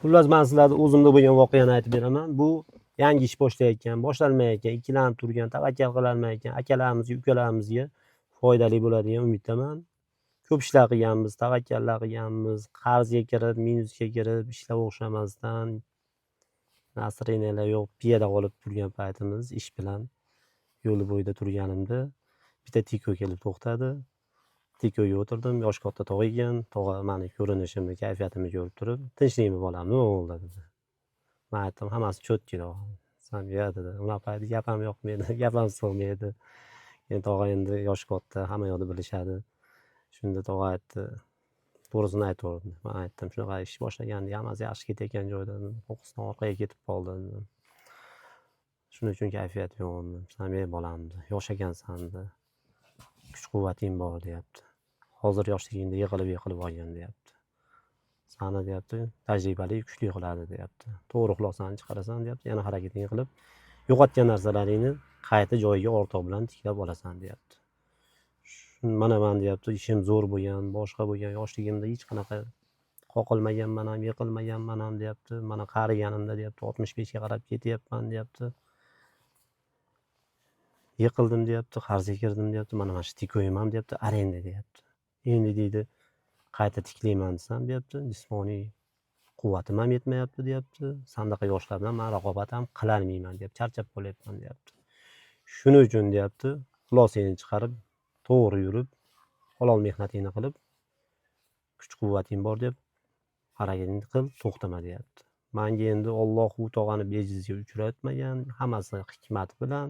Xullas men sizlarga o'zimda bo'lgan voqeani aytib beraman. Bu yangi ish boshlanmayotgan, ikkilanib turgan, tavakkal qilolmayotgan akalarimizga, ukalarimizga foydali bo'ladigan umiddaman. Ko'p ishlar qilganmiz, tavakkallar qilganmiz, qarzga kirib, minusga kirib, ishlab o'xshamasdan, nasrinalar yo'q, piyada qolib turgan paytimiz ish bilan yo'li bo'yida turganimda bitta Tiko kelib to'xtadi. Tikoga o'tirdim, yosh katta tog'a ekan. Tog'a meni ko'rinishimni, kayfiyatimni ko'rib turib, "Tinchlikmi bolam, nima bo'ldi?" dedi. Men aytdim, "Hammasi cho'tki tog'a." San "Yo'q" dedi. Unaqa payt gap ham yoqmaydi, gap ham sig'maydi. Keyin tog'a endi yoshi katta, hamma yoqda bilishadi. Shunda tog'a aytdi, to'g'risini aytaverdi. Men aytdim, "Shunaqa ish boshlagandik, hammasi yaxshi ketayotgan joyda, qo'qqisdan orqaga ketib qoldi" dedim. Shuning uchun kayfiyat yo'q dedim. "San "Ey bolam, yosh ekansan, kuch-quvvating bor" deyapti. "Hozir yoshligingda yiqilib olgan" deyapti. "Sani" deyapti, "tajribali, kuchli qiladi" deyapti. "To'g'ri xulosani chiqarasan" deyapti. "Yana harakating qilib, yo'qotgan narsalaringni qayta joyiga o'rtoq bilan tiklab olasan" deyapti. Mana men deyapti, ishim zo'r bo'lgan, boshqa bo'lgan, yoshligimda hech qanaqa qoqilmaganman ham, yiqilmaganman ham deyapti. Mana qariganimda deyapti, 65 ga qarab ketyapman deyapti. Yiqildim deyapti, qarzga kirdim deyapti. Mana shu Tikoyim ham deyapti, arenda deyapti. Endi deydi, qayta tiklayman desam deyapti, jismoniy quvvatim ham yetmayapti deyapti. Sandaqa yoshlar bilan men raqobat ham qilolmayman deyapti. Charchab qolyapman deyapti. Shuning uchun deyapti, xulosangni chiqarib, to'g'ri yurib, halol mehnatingni qilib, kuch-quvvating bor deb harakatingni qil, to'xtama deyapti. Menga endi Alloh u tog'ani bejizga uchratmagan, hammasi hikmat bilan.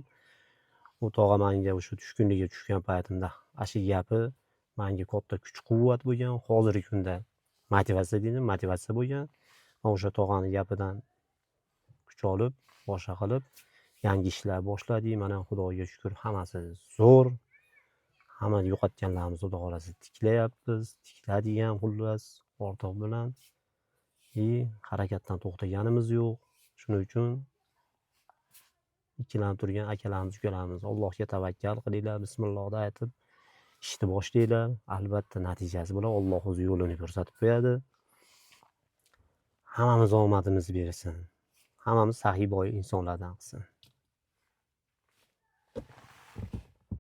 U tog'a menga o'sha tushkunlikka tushgan paytimda ashi gapi menga katta kuch-quvvat bo'lgan. Hozirgi kunda motivatsiya bo'lgan. Men o'sha tog'ani gapidan kuch olib, boshqa qilib, yangi ishlar boshladik. Mana Xudoga shukr, hammasi zo'r. Hamma yo'qotganlarimizni Xudo xolasa tiklayapmiz, tikladik ham xullas o'rtoq bilan. Harakatdan to'xtaganimiz yo'q. Shuning uchun ikkilanib turgan akalarimiz, ukalarimiz Allohga tavakkal qilinglar, bismillohda aytib ishni boshlanglar. Albatta natijasi bilan Alloh o'zi yo'lini ko'rsatib qo'yadi. Hammamiz omadimiz bersin. Hammamiz saxiy boy insonlardan qilsin.